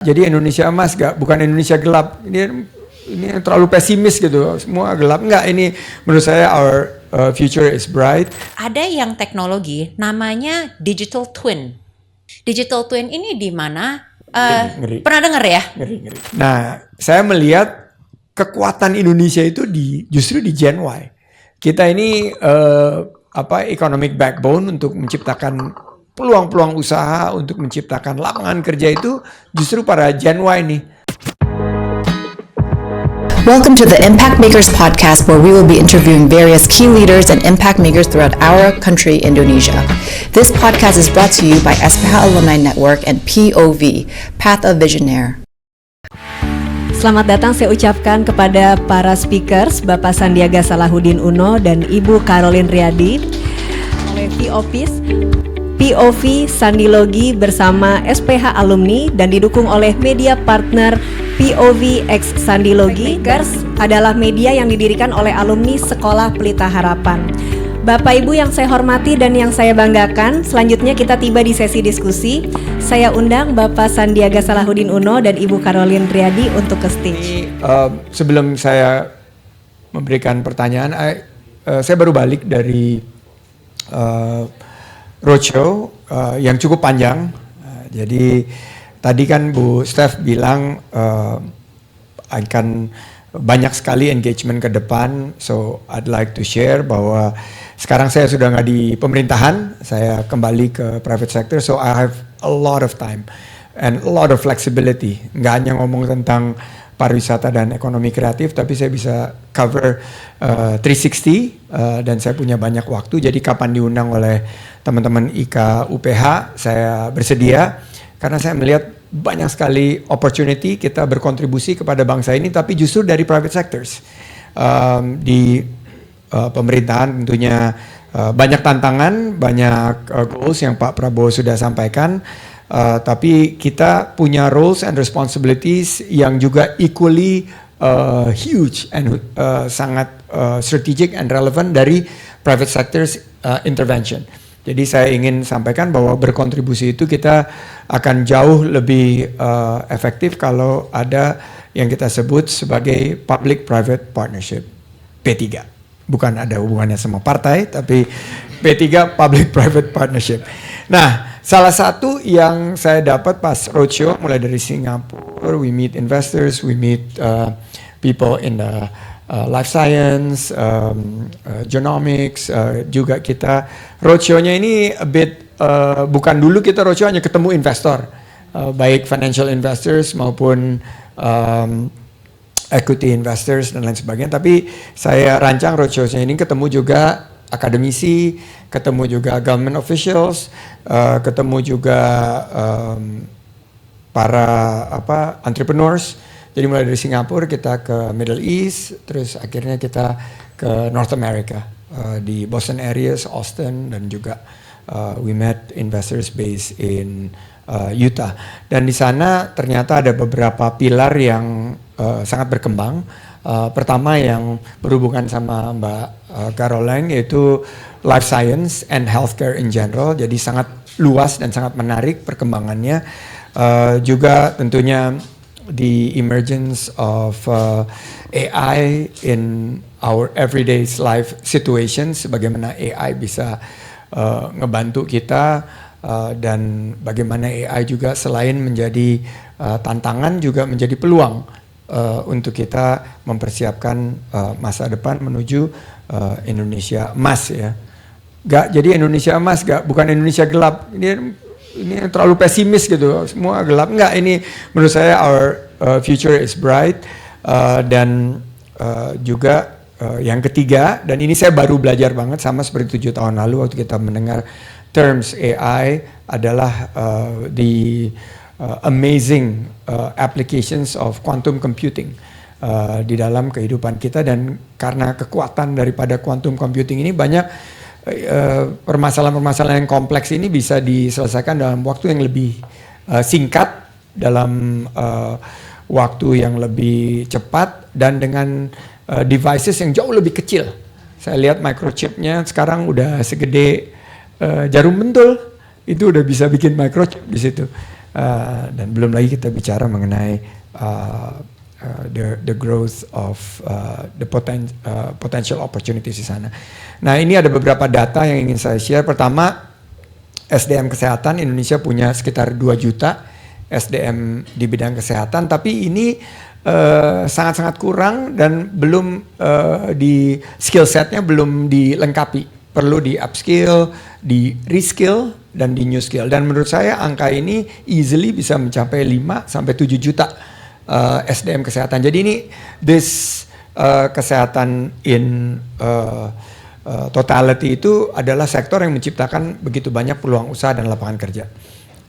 Jadi Indonesia emas bukan Indonesia gelap. Ini terlalu pesimis gitu. Semua gelap. Enggak, ini menurut saya our future is bright. Ada yang teknologi namanya digital twin. Digital twin ini di mana? Ngeri. Pernah dengar ya? Ngeri. Nah, saya melihat kekuatan Indonesia itu justru di Gen Y. Kita ini economic backbone untuk menciptakan peluang-peluang usaha, untuk menciptakan lapangan kerja itu justru para Gen Y nih. Welcome to the Impact Makers podcast, where we will be interviewing various key leaders and impact makers throughout our country, Indonesia. This podcast is brought to you by SPH Alumni Network and POV, Path of Visionaire. Selamat datang saya ucapkan kepada para speakers, Bapak Sandiaga Salahuddin Uno dan Ibu Caroline Riyadi oleh POV Sandilogi bersama SPH Alumni dan didukung oleh media partner POV X Sandilogi. Makers adalah media yang didirikan oleh alumni Sekolah Pelita Harapan. Bapak Ibu yang saya hormati dan yang saya banggakan, selanjutnya kita tiba di sesi diskusi. Saya undang Bapak Sandiaga Salahuddin Uno dan Ibu Caroline Riyadi untuk ke stage. Sebelum saya memberikan pertanyaan, saya baru balik dari roadshow yang cukup panjang. Jadi tadi kan Bu Steph bilang akan banyak sekali engagement ke depan. So I'd like to share bahwa sekarang saya sudah nggak di pemerintahan, saya kembali ke private sector. So I have a lot of time and a lot of flexibility. Nggak hanya ngomong tentang pariwisata dan ekonomi kreatif, tapi saya bisa cover 360 dan saya punya banyak waktu. Jadi kapan diundang oleh teman-teman IKA UPH, saya bersedia karena saya melihat banyak sekali opportunity kita berkontribusi kepada bangsa ini, tapi justru dari private sectors. Di pemerintahan tentunya banyak tantangan, banyak goals yang Pak Prabowo sudah sampaikan. Tapi kita punya roles and responsibilities yang juga equally huge and sangat strategic and relevant dari private sectors intervention. Jadi saya ingin sampaikan bahwa berkontribusi itu kita akan jauh lebih efektif kalau ada yang kita sebut sebagai public-private partnership, P3. Bukan ada hubungannya sama partai, tapi P3 public-private partnership. Nah, salah satu yang saya dapat pas roadshow mulai dari Singapura, we meet investors, we meet people in the life science, genomics, juga kita roadshow-nya ini a bit, bukan dulu kita roadshow hanya ketemu investor, baik financial investors maupun equity investors dan lain sebagainya. Tapi saya rancang roadshow-nya ini ketemu juga akademisi, ketemu juga government officials, ketemu juga para entrepreneurs. Jadi mulai dari Singapura kita ke Middle East, terus akhirnya kita ke North America, di Boston areas, Austin, dan juga we met investors based in Utah. Dan di sana ternyata ada beberapa pilar yang sangat berkembang. Pertama yang berhubungan sama Mbak Caroline, yaitu life science and healthcare in general. Jadi sangat luas dan sangat menarik perkembangannya. Juga tentunya the emergence of AI in our everyday life situations, bagaimana AI bisa ngebantu kita, dan bagaimana AI juga selain menjadi tantangan juga menjadi peluang untuk kita mempersiapkan masa depan menuju Indonesia emas ya. Jadi Indonesia emas bukan Indonesia gelap. Ini terlalu pesimis gitu, semua gelap. Enggak, ini menurut saya our future is bright. Dan juga yang ketiga, dan ini saya baru belajar banget, sama seperti 7 tahun lalu waktu kita mendengar terms AI, adalah the amazing applications of quantum computing di dalam kehidupan kita. Dan karena kekuatan daripada quantum computing ini, banyak permasalahan-permasalahan yang kompleks ini bisa diselesaikan dalam waktu yang lebih singkat, dalam waktu yang lebih cepat, dan dengan devices yang jauh lebih kecil. Saya lihat microchipnya sekarang udah segede jarum pentul, itu udah bisa bikin microchip di situ. Dan belum lagi kita bicara mengenai the growth of the potential opportunities di sana. Nah, ini ada beberapa data yang ingin saya share. Pertama, SDM kesehatan Indonesia punya sekitar 2 juta SDM di bidang kesehatan, tapi ini sangat-sangat kurang dan belum di skill setnya belum dilengkapi. Perlu di upskill, di reskill, dan di new skill. Dan menurut saya angka ini easily bisa mencapai 5 sampai 7 juta SDM kesehatan. Jadi ini kesehatan in totality itu adalah sektor yang menciptakan begitu banyak peluang usaha dan lapangan kerja.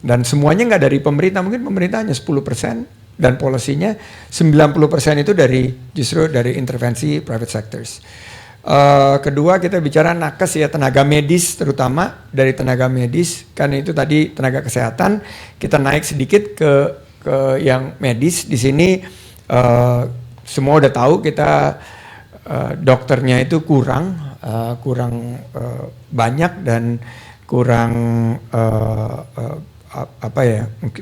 Dan semuanya nggak dari pemerintah, mungkin pemerintah hanya 10% dan polisinya 90% itu justru dari intervensi private sectors. Kedua, kita bicara nakes ya, tenaga medis, terutama dari tenaga medis, karena itu tadi tenaga kesehatan, kita naik sedikit ke yang medis. Di sini semua udah tahu kita dokternya itu kurang banyak dan kurang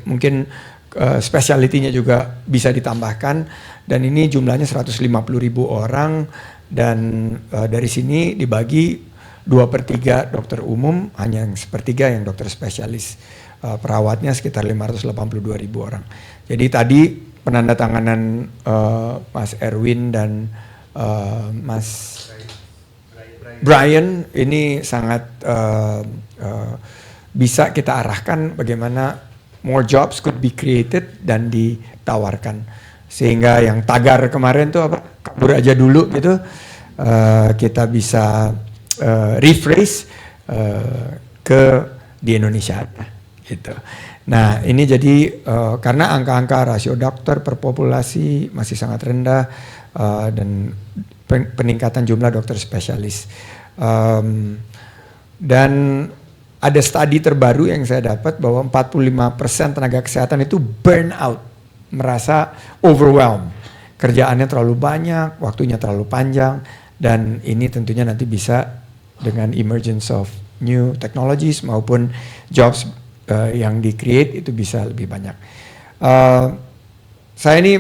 mungkin specialty-nya juga bisa ditambahkan, dan ini jumlahnya 150.000 orang, dan dari sini dibagi 2/3 dokter umum, hanya yang 1/3 yang dokter spesialis. Perawatnya sekitar 582.000 orang. Jadi tadi penandatanganan Mas Erwin dan Mas Brian ini sangat bisa kita arahkan bagaimana more jobs could be created dan ditawarkan, sehingga yang tagar kemarin tuh kabur aja dulu gitu, kita bisa rephrase ke di Indonesia gitu. Nah, ini jadi karena angka-angka rasio dokter per populasi masih sangat rendah, dan peningkatan jumlah dokter spesialis, dan ada studi terbaru yang saya dapat bahwa 45% tenaga kesehatan itu burn out, merasa overwhelmed, kerjaannya terlalu banyak, waktunya terlalu panjang, dan ini tentunya nanti bisa dengan emergence of new technologies maupun jobs yang di-create itu bisa lebih banyak. Saya ini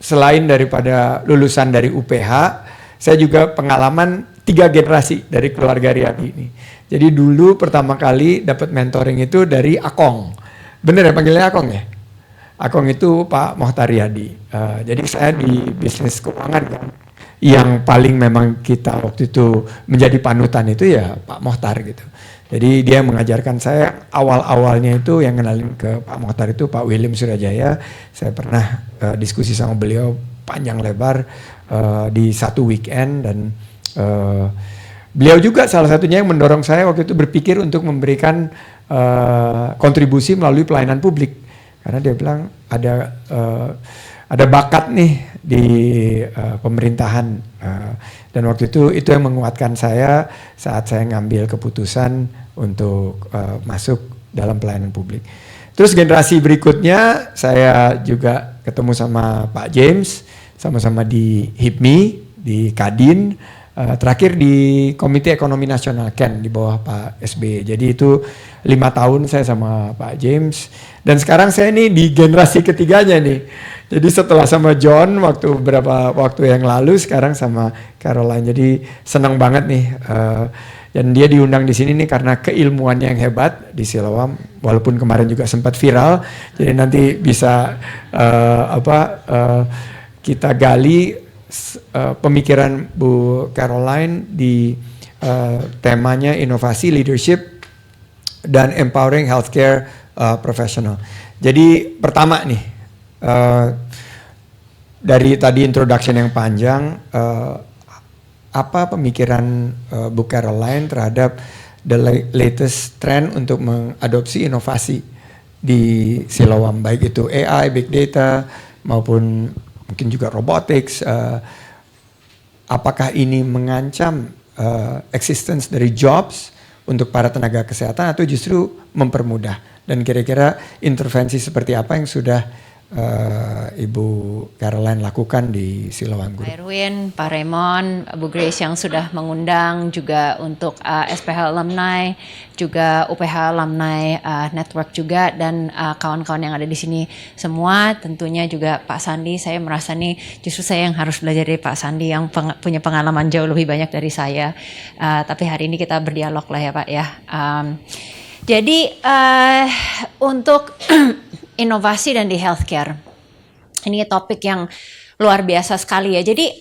selain daripada lulusan dari UPH, saya juga pengalaman 3 generasi dari keluarga Riyadi ini. Jadi dulu pertama kali dapat mentoring itu dari Akong. Bener ya panggilnya Akong ya? Akong itu Pak Mohtar Riyadi. Jadi saya di bisnis keuangan kan. Yang paling memang kita waktu itu menjadi panutan itu ya Pak Mohtar gitu. Jadi dia mengajarkan saya awal-awalnya itu yang kenalin ke Pak Mohtar itu Pak William Surajaya. Saya pernah diskusi sama beliau panjang lebar di satu weekend, dan beliau juga salah satunya yang mendorong saya waktu itu berpikir untuk memberikan kontribusi melalui pelayanan publik, karena dia bilang ada bakat nih di pemerintahan, dan waktu itu yang menguatkan saya saat saya ngambil keputusan untuk masuk dalam pelayanan publik. Terus generasi berikutnya saya juga ketemu sama Pak James, sama-sama di HIPMI, di Kadin, terakhir di Komite Ekonomi Nasional KEN di bawah Pak SBY. Jadi itu 5 tahun saya sama Pak James, dan sekarang saya ini di generasi ketiganya nih. Jadi setelah sama John beberapa waktu yang lalu, sekarang sama Caroline. Jadi senang banget nih, dan dia diundang di sini nih karena keilmuannya yang hebat di Siloam, walaupun kemarin juga sempat viral. Jadi nanti bisa kita gali pemikiran Bu Caroline di temanya inovasi, leadership, dan empowering healthcare professional. Jadi pertama nih, dari tadi introduction yang panjang, apa pemikiran Bu Caroline terhadap the latest trend untuk mengadopsi inovasi di Siloam, baik itu AI, big data, maupun mungkin juga robotics. Apakah ini mengancam existence dari jobs untuk para tenaga kesehatan atau justru mempermudah? Dan kira-kira intervensi seperti apa yang sudah Ibu Caroline lakukan di Siloam Group. Pak Erwin, Pak Raymond, Bu Grace yang sudah mengundang, juga untuk SPH Alumni, juga UPH Alumni Network juga, dan kawan-kawan yang ada di sini semua. Tentunya juga Pak Sandi, saya merasa nih justru saya yang harus belajar dari Pak Sandi yang punya pengalaman jauh lebih banyak dari saya. Tapi hari ini kita berdialog lah ya Pak ya. Jadi untuk inovasi dan di healthcare, ini topik yang luar biasa sekali ya. Jadi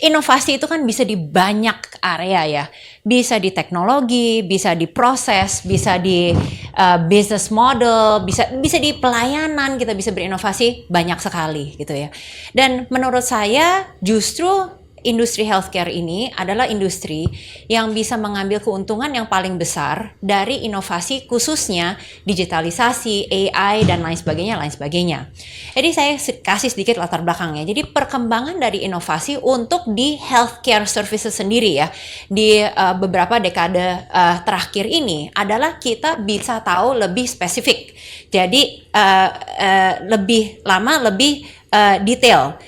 inovasi itu kan bisa di banyak area ya. Bisa di teknologi, bisa di proses, bisa di business model, bisa di pelayanan, kita bisa berinovasi banyak sekali gitu ya. Dan menurut saya justru industri healthcare ini adalah industri yang bisa mengambil keuntungan yang paling besar dari inovasi, khususnya digitalisasi, AI, dan lain sebagainya. Jadi saya kasih sedikit latar belakangnya. Jadi perkembangan dari inovasi untuk di healthcare services sendiri ya, di beberapa dekade terakhir ini adalah kita bisa tahu lebih spesifik. Jadi lebih lama, lebih detail.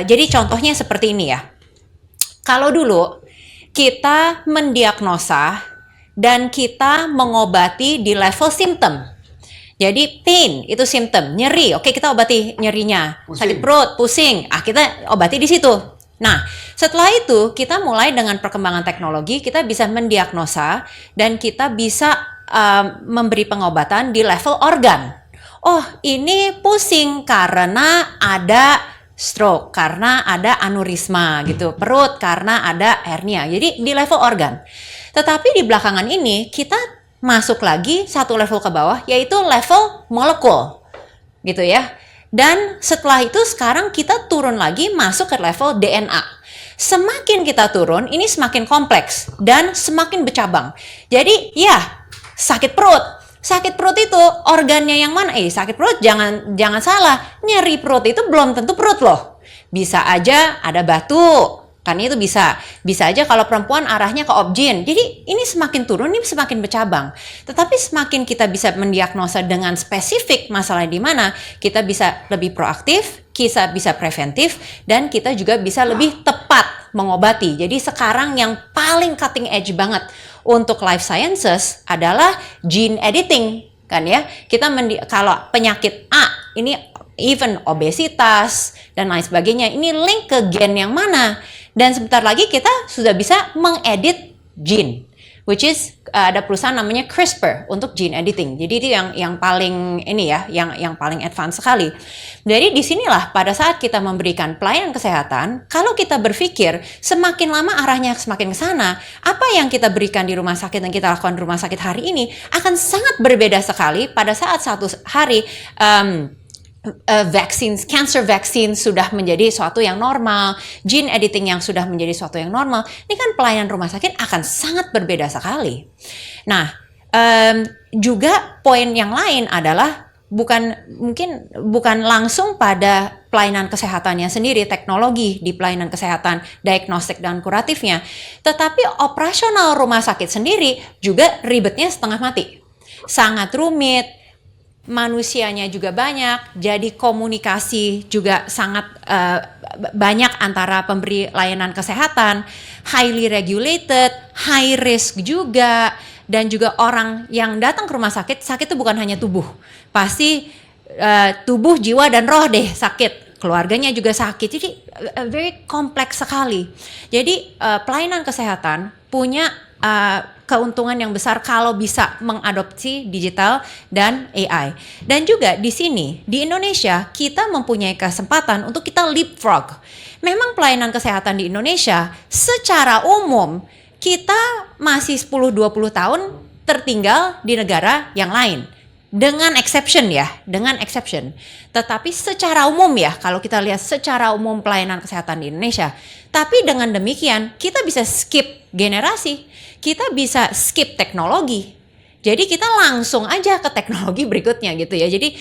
Jadi contohnya seperti ini ya. Kalau dulu kita mendiagnosa dan kita mengobati di level simptom. Jadi pain itu simptom, nyeri, oke kita obati nyerinya, sakit perut, pusing, kita obati di situ. Nah, setelah itu kita mulai dengan perkembangan teknologi, kita bisa mendiagnosa dan kita bisa memberi pengobatan di level organ. Oh, ini pusing karena ada stroke, karena ada aneurisma gitu, perut karena ada hernia. Jadi di level organ. Tetapi di belakangan ini kita masuk lagi satu level ke bawah, yaitu level molekul gitu ya. Dan setelah itu sekarang kita turun lagi masuk ke level DNA. Semakin kita turun, ini semakin kompleks dan semakin bercabang. Jadi ya, sakit perut. Sakit perut itu organnya yang mana? Sakit perut jangan salah. Nyeri perut itu belum tentu perut loh. Bisa aja ada batu. Kan itu bisa aja kalau perempuan arahnya ke obgyn. Jadi ini semakin turun, ini semakin bercabang. Tetapi semakin kita bisa mendiagnosa dengan spesifik masalah di mana, kita bisa lebih proaktif, kita bisa preventif, dan kita juga bisa lebih tepat mengobati. Jadi sekarang yang paling cutting edge banget untuk life sciences adalah gene editing, kan ya. Kita kalau penyakit A ini even obesitas dan lain sebagainya, ini link ke gen yang mana? Dan sebentar lagi kita sudah bisa mengedit gene, which is ada perusahaan namanya CRISPR untuk gene editing. Jadi itu yang paling ini ya, yang paling advance sekali. Jadi disinilah pada saat kita memberikan pelayanan kesehatan, kalau kita berpikir semakin lama arahnya semakin ke sana, apa yang kita berikan di rumah sakit dan kita lakukan di rumah sakit hari ini akan sangat berbeda sekali pada saat satu hari cancer vaccine sudah menjadi suatu yang normal, gene editing yang sudah menjadi suatu yang normal. Ini kan pelayanan rumah sakit akan sangat berbeda sekali. Nah, juga poin yang lain adalah bukan langsung pada pelayanan kesehatannya sendiri, teknologi di pelayanan kesehatan, diagnostik dan kuratifnya, tetapi operasional rumah sakit sendiri juga ribetnya setengah mati. Sangat rumit. Manusianya juga banyak, jadi komunikasi juga sangat banyak antara pemberi layanan kesehatan, highly regulated, high risk juga, dan juga orang yang datang ke rumah sakit itu bukan hanya tubuh, pasti tubuh, jiwa, dan roh deh sakit, keluarganya juga sakit, jadi very kompleks sekali. Jadi pelayanan kesehatan punya keuntungan yang besar kalau bisa mengadopsi digital dan AI. Dan juga di sini, di Indonesia, kita mempunyai kesempatan untuk kita leapfrog. Memang pelayanan kesehatan di Indonesia, secara umum, kita masih 10-20 tahun tertinggal di negara yang lain. Dengan exception ya, dengan exception. Tetapi secara umum ya, kalau kita lihat secara umum pelayanan kesehatan di Indonesia. Tapi dengan demikian, kita bisa skip generasi. Kita bisa skip teknologi. Jadi kita langsung aja ke teknologi berikutnya gitu ya. Jadi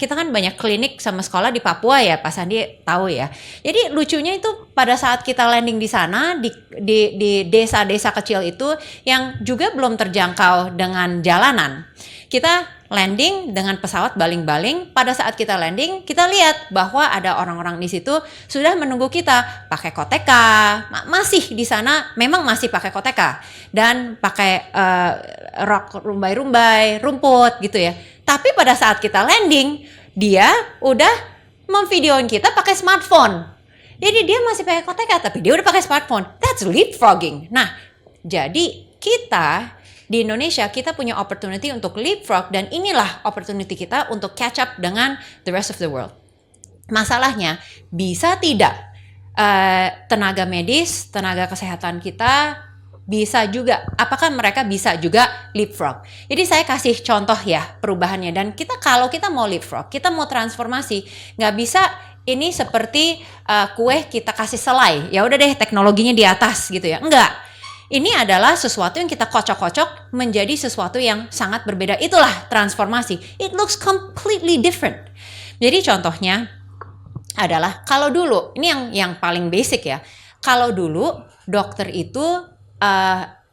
kita kan banyak klinik sama sekolah di Papua ya, Pak Sandi tahu ya. Jadi lucunya itu pada saat kita landing di sana di desa-desa kecil itu yang juga belum terjangkau dengan jalanan. Kita landing dengan pesawat baling-baling. Pada saat kita landing, kita lihat bahwa ada orang-orang di situ sudah menunggu kita pakai koteka, masih di sana memang masih pakai koteka dan pakai rok rumbai-rumbai, rumput gitu ya. Tapi pada saat kita landing, dia udah memvideoin kita pakai smartphone. Jadi dia masih pakai koteka tapi dia udah pakai smartphone. That's leapfrogging. Nah, jadi kita di Indonesia kita punya opportunity untuk leapfrog dan inilah opportunity kita untuk catch up dengan the rest of the world. Masalahnya bisa tidak tenaga medis, tenaga kesehatan kita bisa juga, apakah mereka bisa juga leapfrog? Jadi saya kasih contoh ya perubahannya dan kalau kita mau leapfrog, kita mau transformasi, nggak bisa ini seperti kue kita kasih selai, ya udah deh teknologinya di atas gitu ya, enggak. Ini adalah sesuatu yang kita kocok-kocok menjadi sesuatu yang sangat berbeda. Itulah transformasi. It looks completely different. Jadi contohnya adalah kalau dulu, ini yang paling basic ya. Kalau dulu dokter itu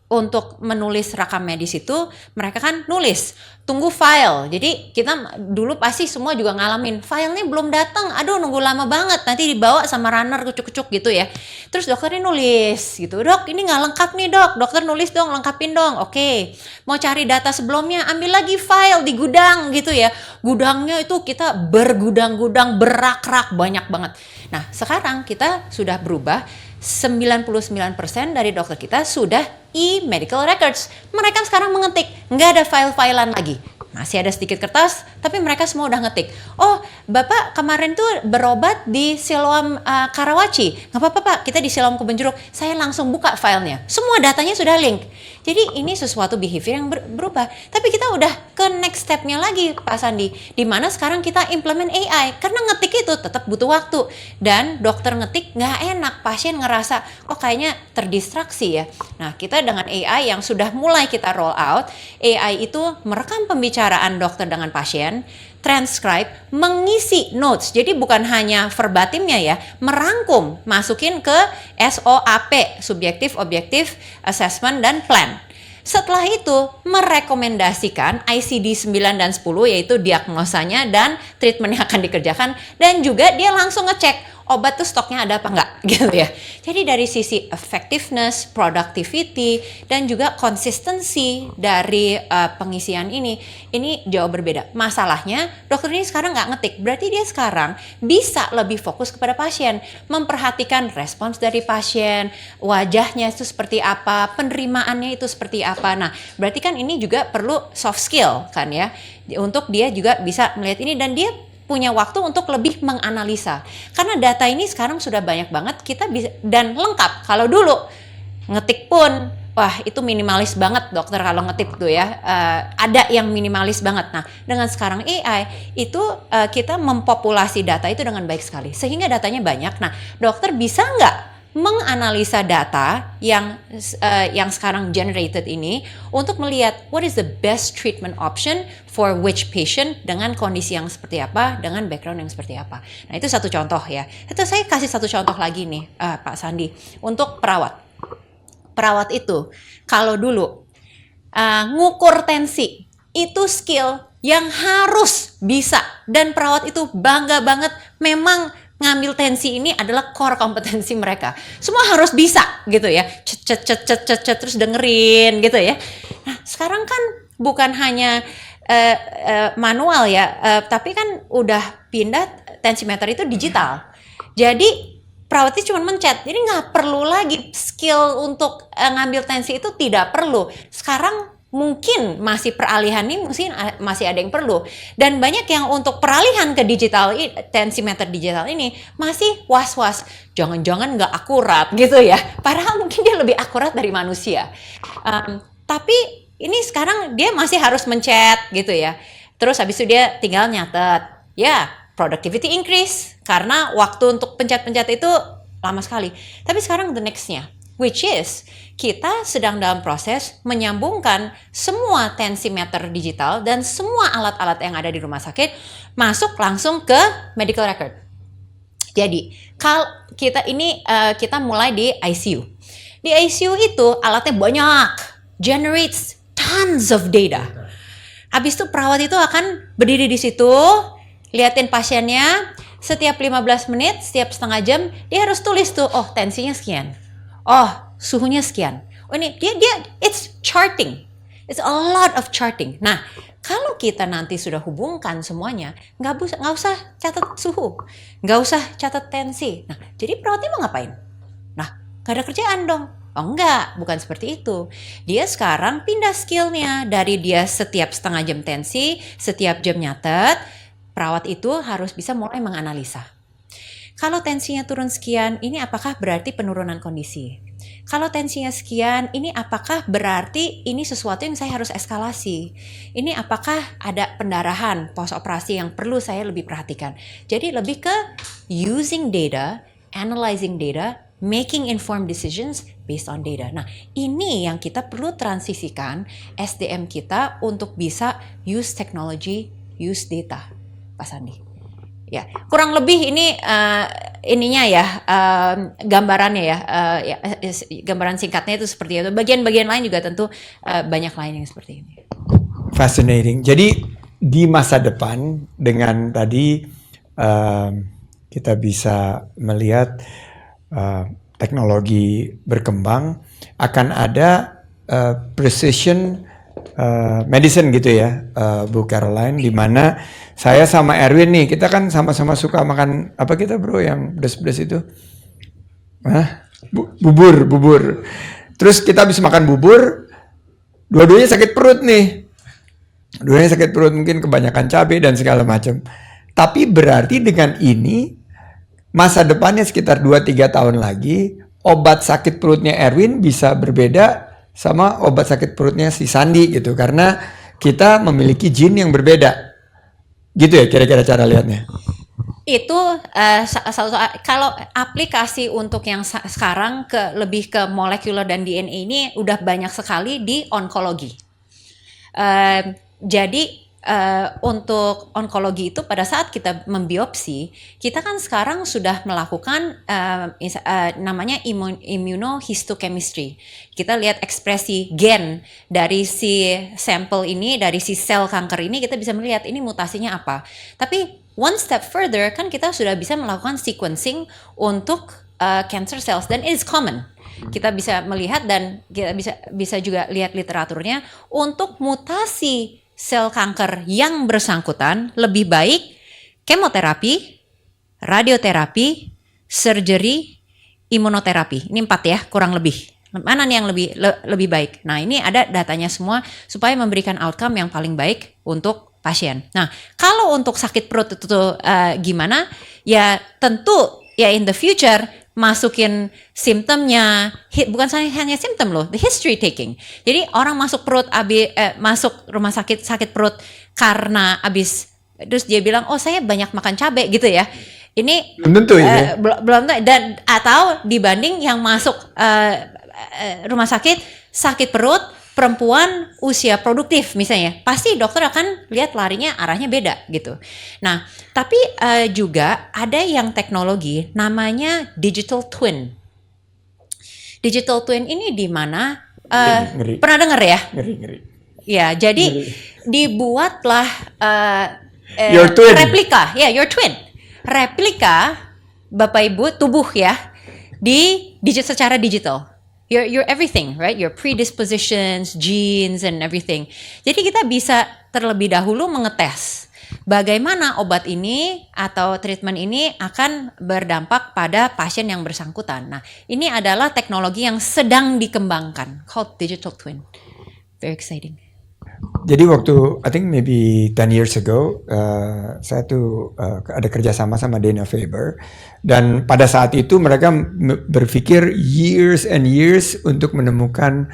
untuk menulis rekam medis itu mereka kan nulis, tunggu file. Jadi kita dulu pasti semua juga ngalamin filenya belum datang, aduh nunggu lama banget, nanti dibawa sama runner kucuk-kucuk gitu ya. Terus dokternya nulis gitu, dok ini nggak lengkap nih dok, dokter nulis dong, lengkapin dong. Oke, mau cari data sebelumnya, ambil lagi file di gudang gitu ya. Gudangnya itu kita bergudang-gudang, berak-rak banyak banget. Nah sekarang kita sudah berubah, 99% dari dokter kita sudah e-medical records. Mereka sekarang mengetik, nggak ada file-filean lagi. Masih ada sedikit kertas, tapi mereka semua udah ngetik. Oh, Bapak kemarin tuh berobat di Siloam Karawaci. Nggak apa-apa Pak, kita di Siloam Kebun Jeruk. Saya langsung buka filenya. Semua datanya sudah link. Jadi ini sesuatu behavior yang berubah. Tapi kita udah ke next step-nya lagi Pak Sandi. Dimana sekarang kita implement AI. Karena ngetik itu tetap butuh waktu. Dan dokter ngetik nggak enak. Pasien ngerasa, oh kayaknya terdistraksi ya. Nah kita dengan AI yang sudah mulai kita roll out. AI itu merekam pembicaraan dokter dengan pasien, transcribe, mengisi notes. Jadi bukan hanya verbatimnya ya, merangkum, masukin ke SOAP, subjektif, objektif, assessment, dan plan. Setelah itu merekomendasikan ICD 9 dan 10 yaitu diagnosanya dan treatment yang akan dikerjakan dan juga dia langsung ngecek obat tuh stoknya ada apa enggak gitu ya. Jadi dari sisi effectiveness, productivity dan juga konsistensi dari pengisian ini jauh berbeda. Masalahnya dokter ini sekarang nggak ngetik, berarti dia sekarang bisa lebih fokus kepada pasien, memperhatikan respons dari pasien, wajahnya itu seperti apa, penerimaannya itu seperti apa. Nah, berarti kan ini juga perlu soft skill kan ya, untuk dia juga bisa melihat ini dan dia punya waktu untuk lebih menganalisa. Karena data ini sekarang sudah banyak banget, kita bisa dan lengkap. Kalau dulu ngetik pun, wah itu minimalis banget dokter kalau ngetik tuh ya. Ada yang minimalis banget. Nah dengan sekarang AI itu kita mempopulasi data itu dengan baik sekali. Sehingga datanya banyak. Nah dokter bisa nggak menganalisa data yang sekarang generated ini untuk melihat what is the best treatment option for which patient dengan kondisi yang seperti apa, dengan background yang seperti apa. Nah itu satu contoh ya. Itu saya kasih satu contoh lagi nih Pak Sandi untuk perawat. Perawat itu kalau dulu ngukur tensi itu skill yang harus bisa dan perawat itu bangga banget memang ngambil tensi ini adalah core kompetensi mereka. Semua harus bisa gitu ya. Cet terus dengerin gitu ya. Nah, sekarang kan bukan hanya manual ya, tapi kan udah pindah tensimeter itu digital. Jadi perawatnya cuma mencet. Jadi nggak perlu lagi skill untuk ngambil tensi itu tidak perlu. Sekarang mungkin masih peralihan ini mungkin masih ada yang perlu dan banyak yang untuk peralihan ke digital tensimeter digital ini masih was-was jangan-jangan nggak akurat gitu ya, padahal mungkin dia lebih akurat dari manusia. Tapi ini sekarang dia masih harus mencet gitu ya, terus habis itu dia tinggal nyatet ya, productivity increase karena waktu untuk pencet-pencet itu lama sekali. Tapi sekarang the nextnya, which is kita sedang dalam proses menyambungkan semua tensimeter digital dan semua alat-alat yang ada di rumah sakit masuk langsung ke medical record. Jadi kalau kita mulai di ICU. Di ICU itu alatnya banyak, generates tons of data. Abis itu perawat itu akan berdiri di situ, liatin pasiennya, setiap 15 menit, setiap setengah jam, dia harus tulis tuh, oh tensinya sekian, oh suhunya sekian. Oh ini dia it's charting, it's a lot of charting. Nah, kalau kita nanti sudah hubungkan semuanya, nggak usah catat suhu, nggak usah catat tensi. Nah, jadi perawatnya mau ngapain? Nah, nggak ada kerjaan dong. Oh enggak, bukan seperti itu. Dia sekarang pindah skillnya dari dia setiap setengah jam tensi, setiap jam nyatet, perawat itu harus bisa mulai menganalisa. Kalau tensinya turun sekian, ini apakah berarti penurunan kondisi? Kalau tensinya sekian, ini apakah berarti ini sesuatu yang saya harus eskalasi? Ini apakah ada pendarahan pos operasi yang perlu saya lebih perhatikan? Jadi lebih ke using data, analyzing data, making informed decisions based on data. Nah, ini yang kita perlu transisikan SDM kita untuk bisa use technology, use data, Pak Sandi. Ya, kurang lebih ini ininya ya, gambarannya ya, gambaran singkatnya itu seperti itu. Bagian-bagian lain juga tentu banyak lain yang seperti ini. Fascinating. Jadi di masa depan dengan tadi kita bisa melihat teknologi berkembang, akan ada precision medicine gitu ya, Bu Caroline, di mana saya sama Erwin nih, kita kan sama-sama suka makan apa kita bro yang pedas-pedas itu? Bubur. Terus kita habis makan bubur, dua-duanya sakit perut nih. Dua-duanya sakit perut, mungkin kebanyakan cabai dan segala macam. Tapi berarti dengan ini masa depannya sekitar 2-3 tahun lagi, obat sakit perutnya Erwin bisa berbeda sama obat sakit perutnya si Sandi gitu, karena kita memiliki gene yang berbeda. Gitu ya kira-kira cara lihatnya. Itu kalau aplikasi untuk yang sekarang lebih ke molekuler dan DNA ini udah banyak sekali di onkologi. Jadi untuk onkologi itu pada saat kita membiopsi, kita kan sekarang sudah melakukan namanya immunohistochemistry. Kita lihat ekspresi gen dari si sampel ini, dari si sel kanker ini, kita bisa melihat ini mutasinya apa. Tapi one step further kan kita sudah bisa melakukan sequencing untuk cancer cells, dan it is common. Kita bisa melihat dan kita bisa juga lihat literaturnya untuk mutasi sel kanker yang bersangkutan lebih baik kemoterapi, radioterapi, surgery, imunoterapi. Ini 4 ya, kurang lebih. Mana nih yang lebih baik? Nah, ini ada datanya semua supaya memberikan outcome yang paling baik untuk pasien. Nah, kalau untuk sakit perut itu gimana? Ya tentu ya in the future masukin simptomnya, bukan hanya simptom loh, the history taking. Jadi orang masuk masuk rumah sakit perut karena abis, terus dia bilang, oh saya banyak makan cabai gitu ya. Ini belum tentu ya. Belum tentu, dan atau dibanding yang masuk rumah sakit perut perempuan usia produktif misalnya, pasti dokter akan lihat larinya arahnya beda gitu. Nah, tapi juga ada yang teknologi namanya digital twin. Digital twin ini di mana ngeri. Pernah dengar ya? Ngeri. Ya, jadi dibuatlah your twin. replika, ya your twin. Replika Bapak Ibu tubuh ya secara digital. Your everything, right? Your predispositions, genes, and everything. Jadi kita bisa terlebih dahulu mengetes bagaimana obat ini atau treatment ini akan berdampak pada pasien yang bersangkutan. Nah, ini adalah teknologi yang sedang dikembangkan, called digital twin. Very exciting. Jadi waktu, I think maybe 10 years ago, saya tuh ada kerjasama sama Dana Faber, dan pada saat itu mereka berpikir years and years untuk menemukan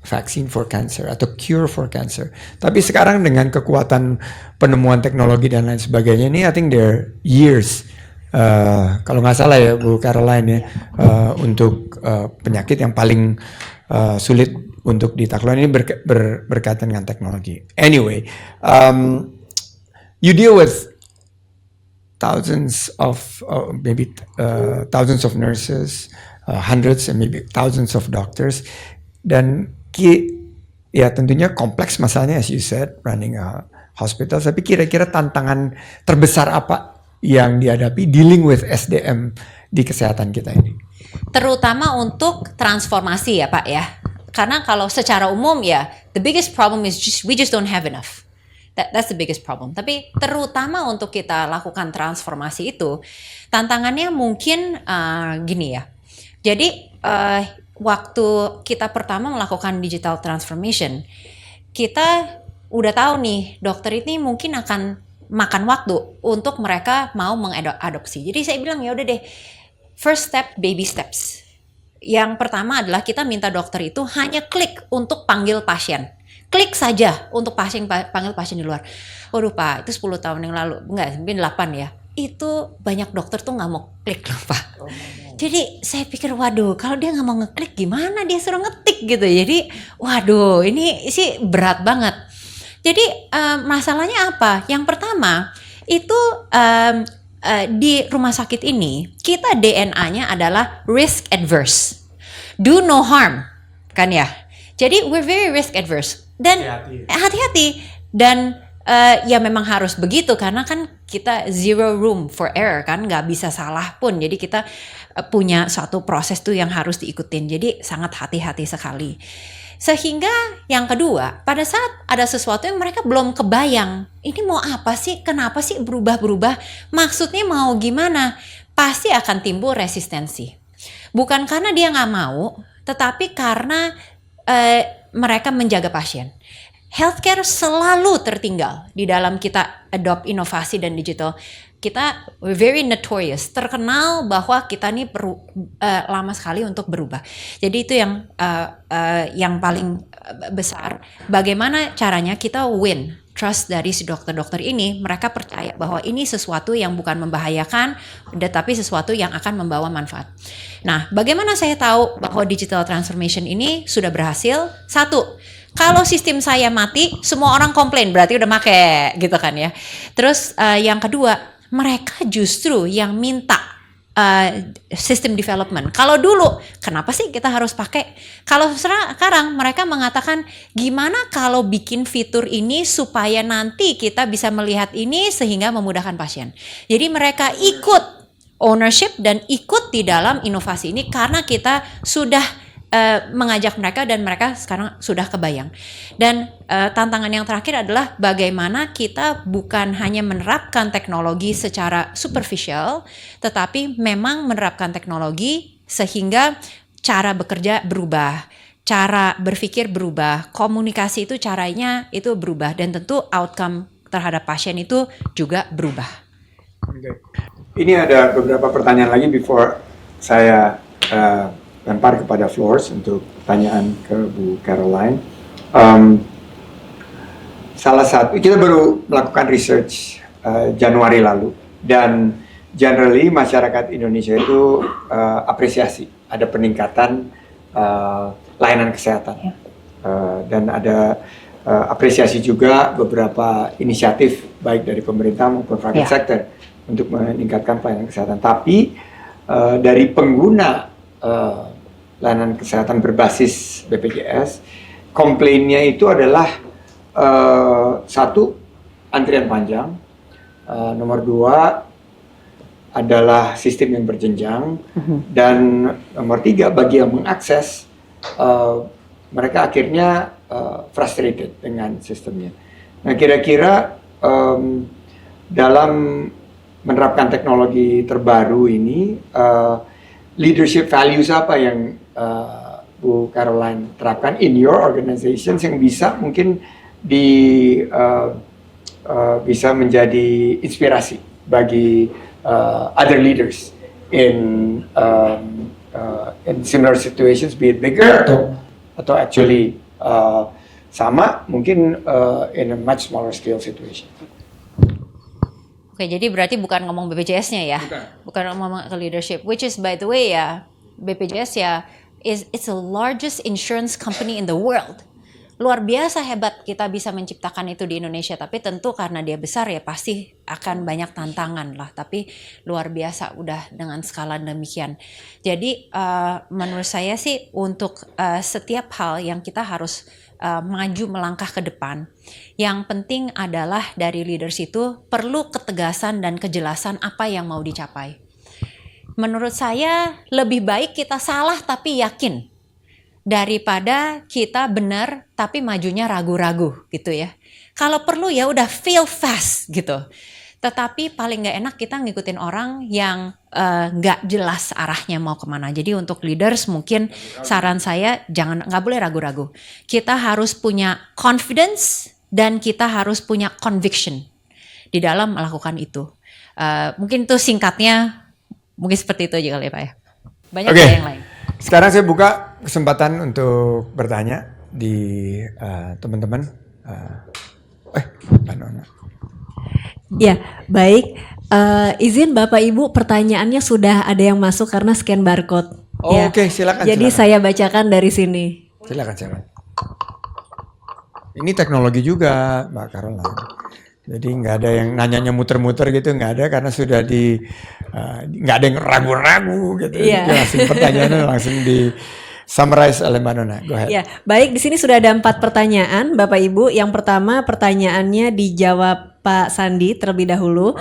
vaccine for cancer atau cure for cancer. Tapi sekarang dengan kekuatan penemuan teknologi dan lain sebagainya ini, I think there years. Kalau nggak salah ya Bu Caroline ya, untuk penyakit yang paling sulit untuk ditaklukkan ini berkaitan dengan teknologi. Anyway, you deal with thousands of thousands of nurses, hundreds and maybe thousands of doctors, dan ya tentunya kompleks masalahnya as you said, running a hospital. Tapi kira-kira tantangan terbesar apa yang dihadapi dealing with SDM di kesehatan kita ini? Terutama untuk transformasi ya Pak ya. Karena kalau secara umum ya, the biggest problem is we just don't have enough. That's the biggest problem. Tapi terutama untuk kita lakukan transformasi itu, tantangannya mungkin gini ya. Jadi waktu kita pertama melakukan digital transformation, kita udah tahu nih dokter ini mungkin akan makan waktu untuk mereka mau mengadopsi. Jadi saya bilang ya udah deh, first step baby steps. Yang pertama adalah kita minta dokter itu hanya klik untuk panggil pasien. Klik saja untuk panggil pasien di luar. Waduh Pak, itu 10 tahun yang lalu, enggak, mungkin 8 ya. Itu banyak dokter tuh nggak mau klik loh Pak. Jadi saya pikir waduh, kalau dia nggak mau ngeklik gimana dia suruh ngetik gitu. Jadi waduh, ini sih berat banget. Jadi masalahnya apa? Yang pertama itu di rumah sakit ini kita DNA-nya adalah risk adverse, do no harm, kan ya. Jadi we're very risk adverse. Dan hati-hati dan ya memang harus begitu karena kan kita zero room for error kan, nggak bisa salah pun. Jadi kita punya suatu proses tuh yang harus diikutin. Jadi sangat hati-hati sekali. Sehingga yang kedua, pada saat ada sesuatu yang mereka belum kebayang, ini mau apa sih? Kenapa sih berubah-berubah? Maksudnya mau gimana? Pasti akan timbul resistensi. Bukan karena dia nggak mau, tetapi karena mereka menjaga pasien. Healthcare selalu tertinggal di dalam kita adopt inovasi dan digital. Kita very notorious, terkenal bahwa kita ini lama sekali untuk berubah. Jadi itu yang paling besar. Bagaimana caranya kita win trust dari si dokter-dokter ini? Mereka percaya bahwa ini sesuatu yang bukan membahayakan, tetapi sesuatu yang akan membawa manfaat. Nah, bagaimana saya tahu bahwa digital transformation ini sudah berhasil? Satu, kalau sistem saya mati, semua orang komplain, berarti udah make gitu kan ya. Terus yang kedua, mereka justru yang minta system development. Kalau dulu, kenapa sih kita harus pakai? Kalau sekarang mereka mengatakan, gimana kalau bikin fitur ini supaya nanti kita bisa melihat ini sehingga memudahkan pasien. Jadi mereka ikut ownership dan ikut di dalam inovasi ini karena kita sudah mengajak mereka dan mereka sekarang sudah kebayang. Dan tantangan yang terakhir adalah bagaimana kita bukan hanya menerapkan teknologi secara superficial, tetapi memang menerapkan teknologi sehingga cara bekerja berubah, cara berpikir berubah, komunikasi itu caranya itu berubah, dan tentu outcome terhadap pasien itu juga berubah. Okay. Ini ada beberapa pertanyaan lagi before saya lempar kepada Flores untuk pertanyaan ke Bu Caroline. Salah satu, kita baru melakukan research Januari lalu, dan generally masyarakat Indonesia itu apresiasi ada peningkatan layanan kesehatan, dan ada apresiasi juga beberapa inisiatif baik dari pemerintah maupun private sector untuk meningkatkan pelayanan kesehatan. Tapi dari pengguna layanan kesehatan berbasis BPJS, komplainnya itu adalah satu, antrian panjang, nomor dua adalah sistem yang berjenjang, dan nomor tiga, bagi yang mengakses, mereka akhirnya frustrated dengan sistemnya. Nah, kira-kira dalam menerapkan teknologi terbaru ini, leadership values apa yang Bu Caroline terapkan in your organization yang bisa mungkin bisa menjadi inspirasi bagi other leaders in similar situations, be it bigger atau actually sama mungkin in a much smaller scale situation. Oke, jadi berarti bukan ngomong BPJS-nya ya, bukan ngomong ke leadership, which is by the way ya, BPJS ya, it's the largest insurance company in the world. Luar biasa hebat kita bisa menciptakan itu di Indonesia, tapi tentu karena dia besar ya pasti akan banyak tantangan lah, tapi luar biasa udah dengan skala demikian. Jadi menurut saya sih untuk setiap hal yang kita harus maju melangkah ke depan. Yang penting adalah dari leaders itu perlu ketegasan dan kejelasan apa yang mau dicapai. Menurut saya lebih baik kita salah tapi yakin daripada kita benar tapi majunya ragu-ragu gitu ya. Kalau perlu ya udah fail fast gitu. Tetapi paling nggak enak kita ngikutin orang yang nggak jelas arahnya mau kemana. Jadi untuk leaders mungkin saran saya nggak boleh ragu-ragu. Kita harus punya confidence dan kita harus punya conviction di dalam melakukan itu. Mungkin itu singkatnya, mungkin seperti itu aja kali ya Pak ya. Banyak yang lain. Sekarang saya buka kesempatan untuk bertanya di teman-teman. Mbak Nona. Ya, baik. Izin Bapak Ibu, pertanyaannya sudah ada yang masuk karena scan barcode. Ya. Oke, silakan. Jadi saya bacakan dari sini. Silakan. Ini teknologi juga, Mbak Caroline. Jadi nggak ada yang nanyanya muter-muter gitu, nggak ada karena sudah nggak ada yang ragu-ragu gitu. Iya. Langsung pertanyaannya langsung di summarize oleh Mbak Nona. Go ahead. Ya, baik, di sini sudah ada 4 pertanyaan, Bapak Ibu. Yang pertama pertanyaannya dijawab Pak Sandi terlebih dahulu.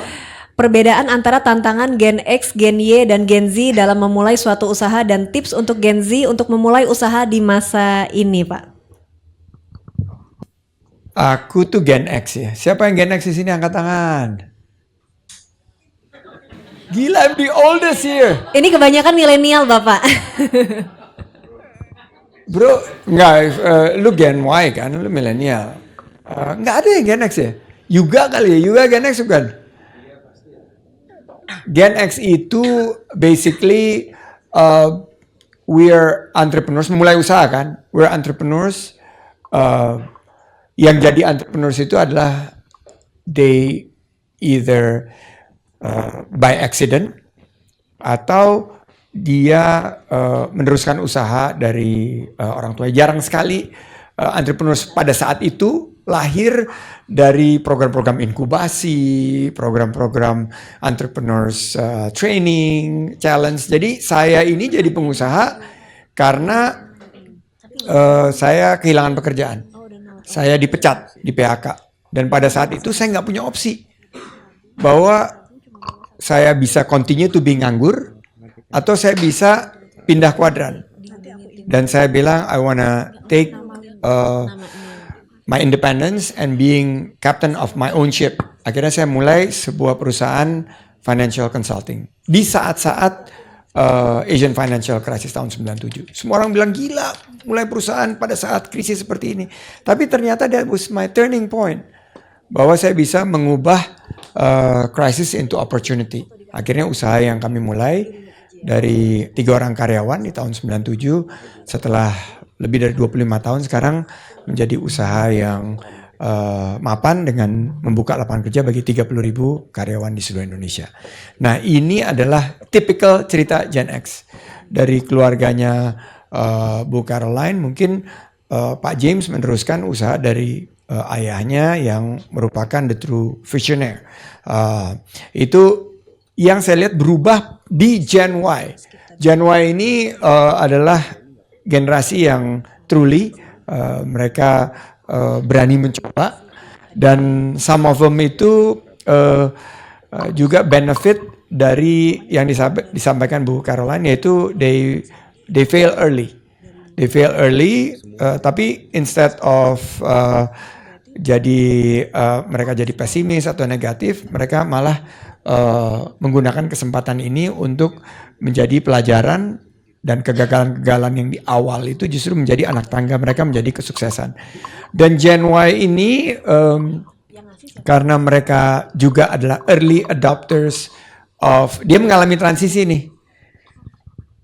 Perbedaan antara tantangan Gen X, Gen Y, dan Gen Z dalam memulai suatu usaha dan tips untuk Gen Z untuk memulai usaha di masa ini, Pak. Aku tuh Gen X ya. Siapa yang Gen X di sini angkat tangan? Gila, I'm the oldest here. Ini kebanyakan milenial, Bapak. Bro, enggak, lu Gen Y kan, lu milenial. Enggak ada yang Gen X ya? Yuga kali ya, Yuga Gen X bukan? Gen X itu basically we're entrepreneurs, memulai usaha kan? We're entrepreneurs. Yang jadi entrepreneurs itu adalah they either by accident atau dia meneruskan usaha dari orang tua. Jarang sekali entrepreneurs pada saat itu lahir dari program-program inkubasi, program-program entrepreneurs training, challenge. Jadi saya ini jadi pengusaha karena saya kehilangan pekerjaan. Saya dipecat di PHK. Dan pada saat itu saya nggak punya opsi bahwa saya bisa continue to be nganggur atau saya bisa pindah kuadran. Dan saya bilang I wanna take my independence and being captain of my own ship. Akhirnya saya mulai sebuah perusahaan financial consulting. Di saat-saat Asian Financial Crisis tahun 97. Semua orang bilang gila mulai perusahaan pada saat krisis seperti ini. Tapi ternyata that was my turning point. Bahwa saya bisa mengubah crisis into opportunity. Akhirnya usaha yang kami mulai dari 3 orang karyawan di tahun 97. Setelah lebih dari 25 tahun sekarang menjadi usaha yang mapan dengan membuka lapangan kerja bagi 30.000 karyawan di seluruh Indonesia. Nah, ini adalah tipikal cerita Gen X. Dari keluarganya Bu Caroline, mungkin Pak James meneruskan usaha dari ayahnya yang merupakan the true visionaire. Itu yang saya lihat berubah di Gen Y. Gen Y ini adalah generasi yang truly mereka berani mencoba, dan some of them itu juga benefit dari yang disampaikan Bu Caroline, yaitu they fail early. They fail early, tapi instead of mereka jadi pesimis atau negatif, mereka malah menggunakan kesempatan ini untuk menjadi pelajaran, dan kegagalan-kegagalan yang di awal itu justru menjadi anak tangga mereka menjadi kesuksesan. Dan Gen Y ini karena mereka juga adalah early adopters of, dia mengalami transisi nih,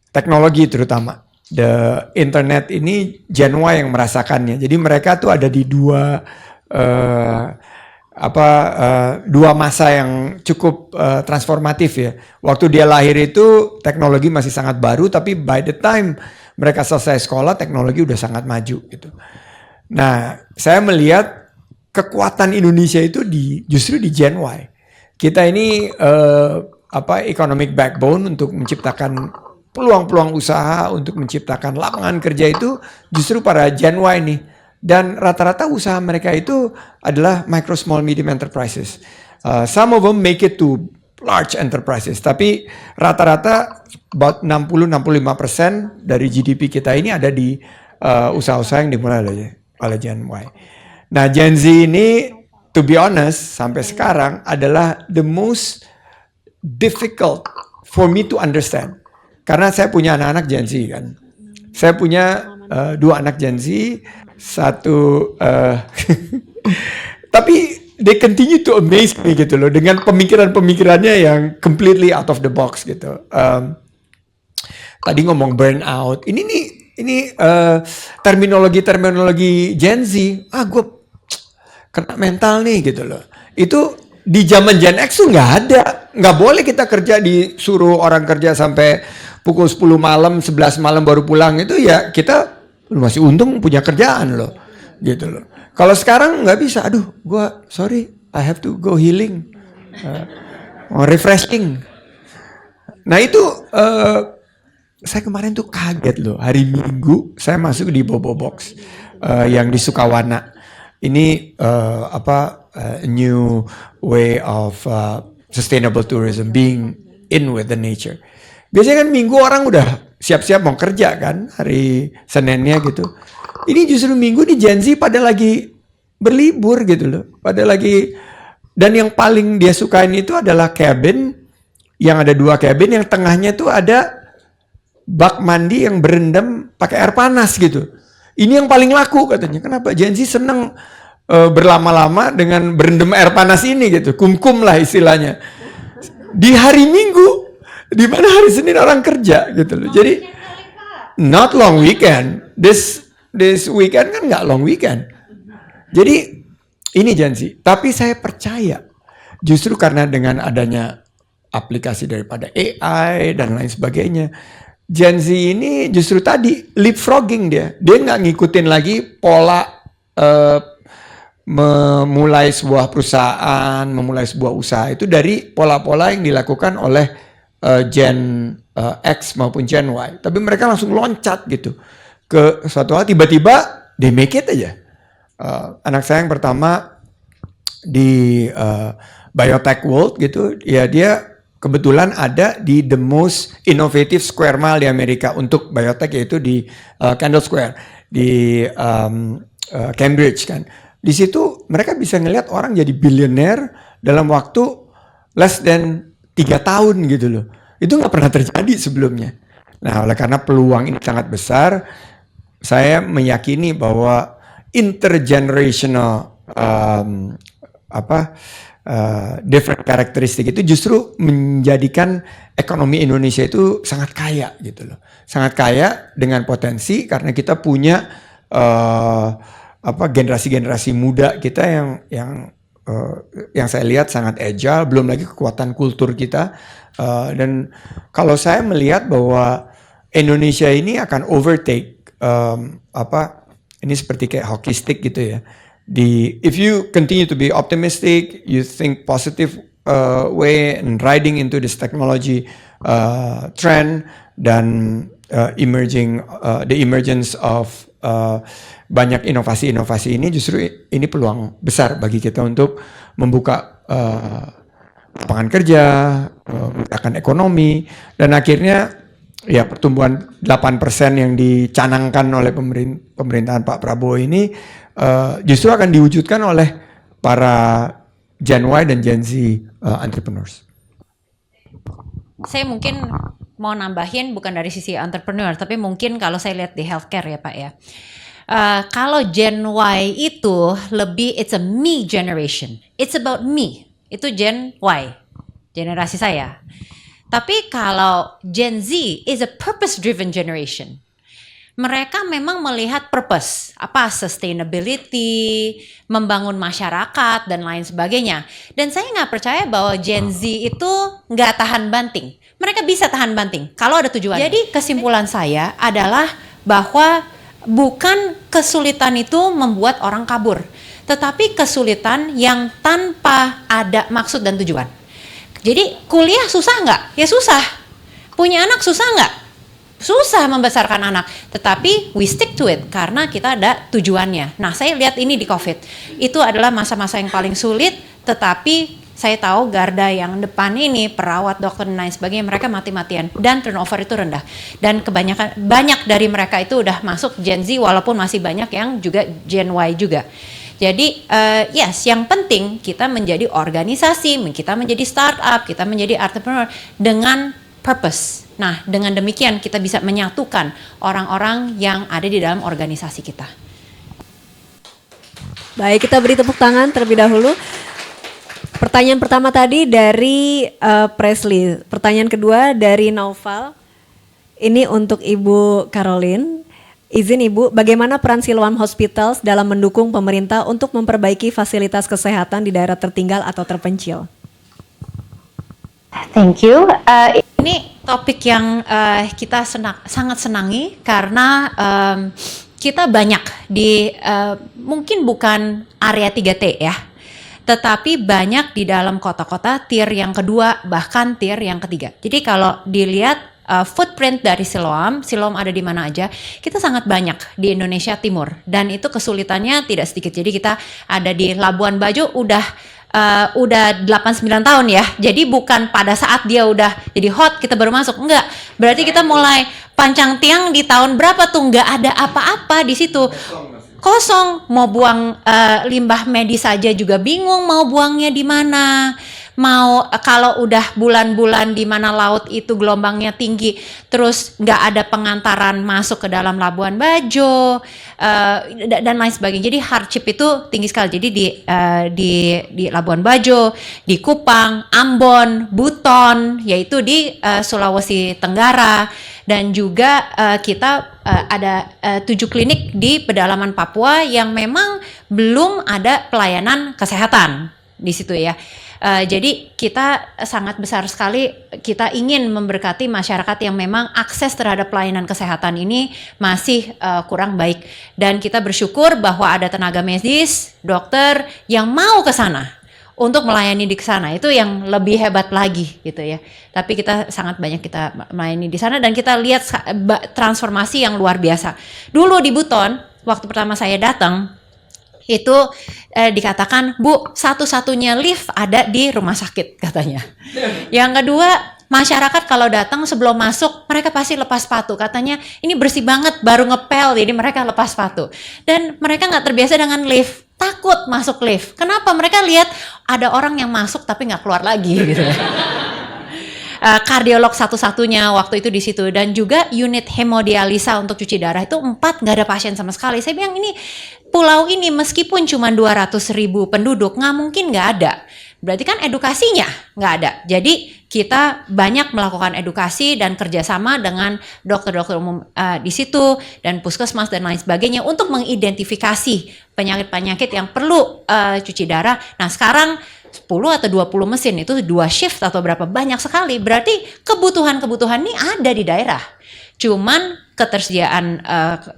teknologi terutama. The internet ini Gen Y yang merasakannya. Jadi mereka tuh ada di dua masa yang cukup transformatif ya. Waktu dia lahir itu teknologi masih sangat baru, tapi by the time mereka selesai sekolah teknologi udah sangat maju gitu. Nah, saya melihat kekuatan Indonesia itu justru di Gen Y. Kita ini economic backbone untuk menciptakan peluang-peluang usaha, untuk menciptakan lapangan kerja itu justru para Gen Y nih. Dan rata-rata usaha mereka itu adalah micro, small, medium enterprises. Some of them make it to large enterprises, tapi rata-rata about 60-65% dari GDP kita ini ada di usaha-usaha yang dimulai oleh Gen Y. Nah, Gen Z ini, to be honest, sampai sekarang adalah the most difficult for me to understand. Karena saya punya anak-anak Gen Z kan. Saya punya 2 anak Gen Z, satu tapi they continue to amaze me gitu loh, dengan pemikiran-pemikirannya yang completely out of the box gitu. Tadi ngomong burnout, ini terminologi Gen Z, gue kena mental nih gitu loh. Itu di zaman Gen X tuh nggak boleh kita kerja, disuruh orang kerja sampai pukul 10 malam, 11 malam baru pulang. Itu ya kita masih untung punya kerjaan loh, gitu loh. Kalau sekarang nggak bisa, sorry, I have to go healing, refreshing. Nah itu saya kemarin tuh kaget loh, hari Minggu saya masuk di Bobo Box yang di Sukawana. Ini new way of sustainable tourism, being in with the nature. Biasanya kan Minggu orang udah siap-siap mau kerja kan, hari Seninnya gitu. Ini justru Minggu di Gen Z pada lagi berlibur gitu loh. Dan yang paling dia sukain itu adalah cabin, yang ada 2 cabin, yang tengahnya tuh ada bak mandi yang berendam pakai air panas gitu. Ini yang paling laku katanya. Kenapa? Gen Z seneng berlama-lama dengan berendam air panas ini gitu. Kum-kum lah istilahnya. Di hari Minggu, di mana hari Senin orang kerja gitu loh. Jadi not long weekend. This weekend kan nggak long weekend. Jadi ini Gen Z. Tapi saya percaya justru karena dengan adanya aplikasi daripada AI dan lain sebagainya, Gen Z ini justru tadi leapfrogging dia. Dia nggak ngikutin lagi pola memulai sebuah perusahaan, memulai sebuah usaha itu dari pola-pola yang dilakukan oleh Gen X maupun Gen Y. Tapi mereka langsung loncat gitu ke suatu hal, tiba-tiba they make it aja. Anak saya yang pertama di biotech world gitu, ya dia kebetulan ada di the most innovative square mile di Amerika untuk biotech, yaitu di Kendall Square di Cambridge kan. Di situ mereka bisa ngelihat orang jadi billionaire dalam waktu less than 3 tahun gitu loh. Itu nggak pernah terjadi sebelumnya. Nah, oleh karena peluang ini sangat besar, saya meyakini bahwa intergenerational different karakteristik itu justru menjadikan ekonomi Indonesia itu sangat kaya gitu loh. Sangat kaya dengan potensi karena kita punya generasi-generasi muda kita yang saya lihat sangat agile, belum lagi kekuatan kultur kita. Dan kalau saya melihat bahwa Indonesia ini akan overtake ini seperti kayak hockey stick gitu ya. If you continue to be optimistic, you think positive way and riding into this technology trend dan the emergence of banyak inovasi-inovasi ini, justru ini peluang besar bagi kita untuk membuka lapangan kerja, memudahkan ekonomi, dan akhirnya ya pertumbuhan 8% yang dicanangkan oleh pemerintahan Pak Prabowo ini justru akan diwujudkan oleh para Gen Y dan Gen Z entrepreneurs. Saya mungkin mau nambahin, bukan dari sisi entrepreneur, tapi mungkin kalau saya lihat di healthcare ya Pak ya. Kalau Gen Y itu lebih, it's a me generation. It's about me. Itu Gen Y, generasi saya. Tapi kalau Gen Z is a purpose-driven generation. Mereka memang melihat purpose, sustainability, membangun masyarakat, dan lain sebagainya. Dan saya nggak percaya bahwa Gen Z itu nggak tahan banting. Mereka bisa tahan banting kalau ada tujuan. Jadi kesimpulan saya adalah bahwa bukan kesulitan itu membuat orang kabur, tetapi kesulitan yang tanpa ada maksud dan tujuan. Jadi kuliah susah nggak? Ya susah. Punya anak susah nggak? susah membesarkan anak, tetapi we stick to it karena kita ada tujuannya. Nah, saya lihat ini di COVID, itu adalah masa-masa yang paling sulit, tetapi saya tahu garda yang depan ini, perawat, dokter, dan lain sebagainya, mereka mati-matian dan turnover itu rendah. Dan banyak dari mereka itu udah masuk Gen Z, walaupun masih banyak yang juga Gen Y juga. Jadi yes, yang penting kita menjadi organisasi, kita menjadi startup, kita menjadi entrepreneur dengan purpose. Nah, dengan demikian kita bisa menyatukan orang-orang yang ada di dalam organisasi kita. Baik, kita beri tepuk tangan terlebih dahulu. Pertanyaan pertama tadi dari Presley. Pertanyaan kedua dari Naufal. Ini untuk Ibu Caroline. Izin Ibu, bagaimana peran Siloam Hospitals dalam mendukung pemerintah untuk memperbaiki fasilitas kesehatan di daerah tertinggal atau terpencil? Thank you. Ini topik yang kita sangat senangi karena kita banyak di mungkin bukan area 3T ya, tetapi banyak di dalam kota-kota tier yang kedua bahkan tier yang ketiga. Jadi kalau dilihat footprint dari Siloam ada di mana aja, kita sangat banyak di Indonesia Timur dan itu kesulitannya tidak sedikit. Jadi kita ada di Labuan Bajo udah 8-9 tahun ya. Jadi bukan pada saat dia udah jadi hot kita baru masuk, enggak. Berarti kita mulai pancang tiang di tahun berapa tuh nggak ada apa-apa di situ. Kosong, mau buang limbah medis saja juga bingung mau buangnya di mana. Mau kalau udah bulan-bulan di mana laut itu gelombangnya tinggi, terus nggak ada pengantaran masuk ke dalam Labuan Bajo dan lain sebagainya. Jadi hardship itu tinggi sekali. Jadi di Labuan Bajo, di Kupang, Ambon, Buton, yaitu di Sulawesi Tenggara, dan juga kita ada 7 klinik di pedalaman Papua yang memang belum ada pelayanan kesehatan di situ ya. Jadi kita sangat besar sekali, kita ingin memberkati masyarakat yang memang akses terhadap pelayanan kesehatan ini masih kurang baik. Dan kita bersyukur bahwa ada tenaga medis, dokter yang mau ke sana untuk melayani di sana. Itu yang lebih hebat lagi gitu ya. Tapi kita sangat banyak kita melayani di sana dan kita lihat transformasi yang luar biasa. Dulu di Buton, waktu pertama saya datang, itu dikatakan, Bu, satu-satunya lift ada di rumah sakit katanya. Yang kedua, masyarakat kalau datang sebelum masuk mereka pasti lepas sepatu. Katanya ini bersih banget baru ngepel, jadi mereka lepas sepatu. Dan mereka nggak terbiasa dengan lift, takut masuk lift. Kenapa? Mereka lihat ada orang yang masuk tapi nggak keluar lagi gitu. Kardiolog satu-satunya waktu itu di situ, dan juga unit hemodialisa untuk cuci darah itu 4 nggak ada pasien sama sekali. Saya bilang ini pulau ini meskipun cuma 200.000 penduduk nggak mungkin nggak ada. Berarti kan edukasinya nggak ada. Jadi kita banyak melakukan edukasi dan kerjasama dengan dokter-dokter umum di situ dan puskesmas dan lain sebagainya untuk mengidentifikasi penyakit-penyakit yang perlu cuci darah. Nah sekarang 10 atau 20 mesin itu 2 shift atau berapa, banyak sekali. Berarti kebutuhan-kebutuhan ini ada di daerah. Cuman ketersediaan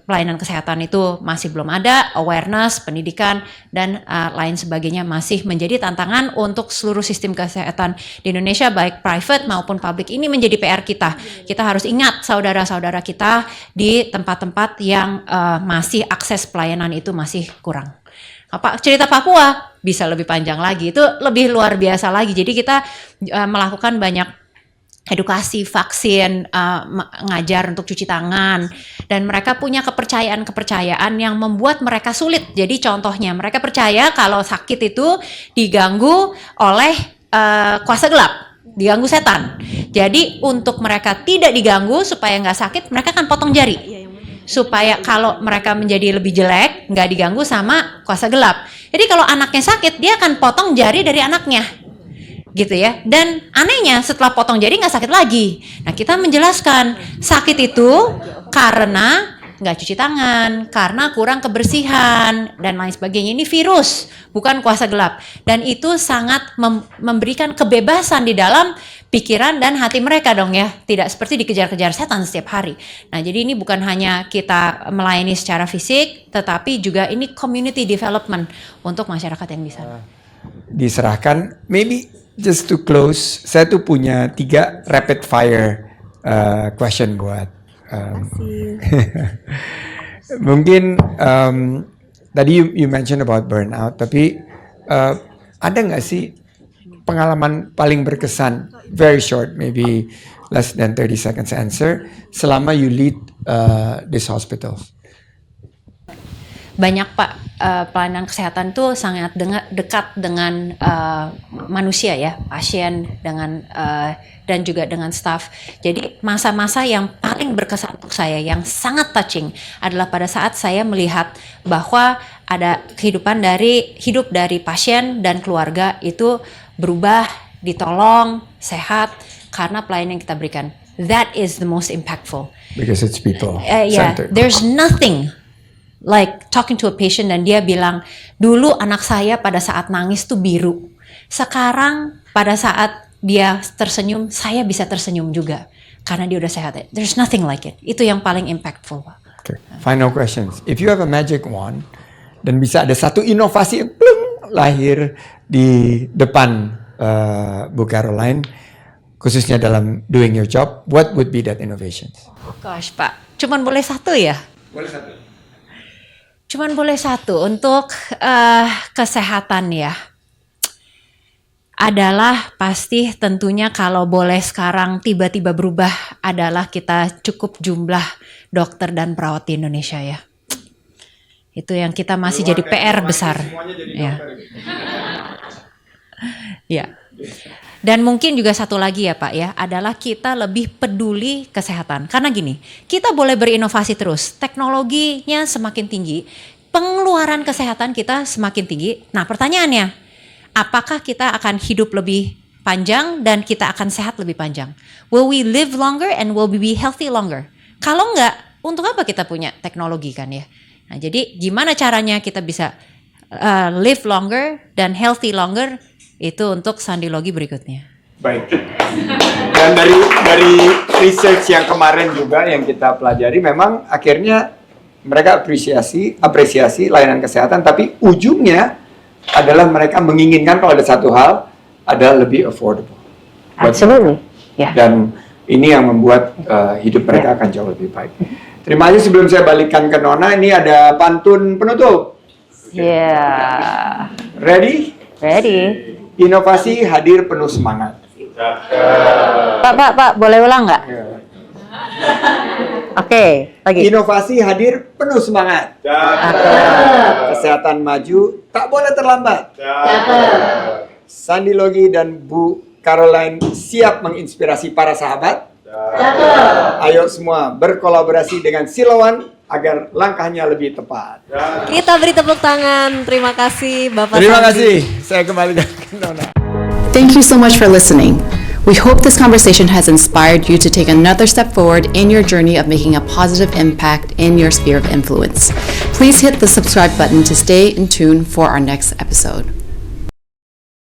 pelayanan kesehatan itu masih belum ada, awareness, pendidikan, dan lain sebagainya masih menjadi tantangan untuk seluruh sistem kesehatan di Indonesia, baik private maupun public. Ini menjadi PR kita. Kita harus ingat saudara-saudara kita di tempat-tempat yang masih akses pelayanan itu masih kurang. Cerita Papua bisa lebih panjang lagi, itu lebih luar biasa lagi. Jadi kita melakukan banyak edukasi, vaksin, ngajar untuk cuci tangan, dan mereka punya kepercayaan yang membuat mereka sulit. Jadi contohnya mereka percaya kalau sakit itu diganggu oleh kuasa gelap, diganggu setan. Jadi untuk mereka tidak diganggu supaya nggak sakit, mereka kan potong jari. Supaya kalau mereka menjadi lebih jelek, nggak diganggu sama kuasa gelap. Jadi kalau anaknya sakit, dia akan potong jari dari anaknya, gitu ya. Dan anehnya setelah potong jari nggak sakit lagi. Nah kita menjelaskan sakit itu karena nggak cuci tangan, karena kurang kebersihan dan lain sebagainya. Ini virus, bukan kuasa gelap. Dan itu sangat memberikan kebebasan di dalam pikiran dan hati mereka dong ya. Tidak seperti dikejar-kejar setan setiap hari. Nah jadi ini bukan hanya kita melayani secara fisik, tetapi juga ini community development untuk masyarakat yang di sana. Diserahkan, maybe just to close, saya tuh punya 3 rapid fire question buat Mungkin tadi you mentioned about burnout, tapi ada nggak sih pengalaman paling berkesan, very short, maybe less than 30 seconds answer, selama you lead these hospitals? Banyak Pak, pelayanan kesehatan tuh sangat dekat dengan manusia ya, pasien dengan dan juga dengan staff. Jadi masa-masa yang paling berkesan untuk saya, yang sangat touching adalah pada saat saya melihat bahwa ada hidup dari pasien dan keluarga itu berubah, ditolong, sehat karena pelayanan yang kita berikan. That is the most impactful. Because it's people Yeah, centered. there's nothing like talking to a patient dan dia bilang, dulu anak saya pada saat nangis tuh biru. Sekarang pada saat dia tersenyum, saya bisa tersenyum juga. Karena dia udah sehat. There's nothing like it. Itu yang paling impactful, Pak. Okay. Final questions. If you have a magic wand, dan bisa ada satu inovasi yang plung, lahir di depan Bu Caroline, khususnya dalam doing your job, what would be that innovation? Gosh, Pak. Cuman boleh satu ya? Boleh satu. Cuman boleh satu untuk kesehatan ya. Adalah pasti tentunya kalau boleh sekarang tiba-tiba berubah adalah kita cukup jumlah dokter dan perawat di Indonesia ya. Itu yang kita masih jadi PR besar. Ya. Ya. Dan mungkin juga satu lagi ya Pak ya, adalah kita lebih peduli kesehatan. Karena gini, kita boleh berinovasi terus, teknologinya semakin tinggi, pengeluaran kesehatan kita semakin tinggi. Nah pertanyaannya, apakah kita akan hidup lebih panjang dan kita akan sehat lebih panjang? Will we live longer and will we be healthy longer? Kalau enggak, untuk apa kita punya teknologi kan ya? Nah jadi gimana caranya kita bisa live longer dan healthy longer? Itu untuk sandilogi berikutnya. Baik. Dan dari research yang kemarin juga yang kita pelajari, memang akhirnya mereka apresiasi layanan kesehatan, tapi ujungnya adalah mereka menginginkan kalau ada satu hal adalah lebih affordable. Absolutely. Yeah. Dan ini yang membuat hidup mereka akan jauh lebih baik. Terima kasih. Sebelum saya balikkan ke Nona, ini ada pantun penutup. Yeah. Ready? Ready. Inovasi hadir penuh semangat. Pak, boleh ulang nggak? Oke, lagi. Inovasi hadir penuh semangat. Kesehatan maju tak boleh terlambat. Sandilogi dan Bu Caroline siap menginspirasi para sahabat. Ayo semua berkolaborasi dengan Siloam agar langkahnya lebih tepat. Kita beri tepuk tangan. Terima kasih Bapak Terima Sandi. kasih. Saya kembali ke Nona. Thank you so much for listening. We hope this conversation has inspired you to take another step forward in your journey of making a positive impact in your sphere of influence. Please hit the subscribe button to stay in tune for our next episode.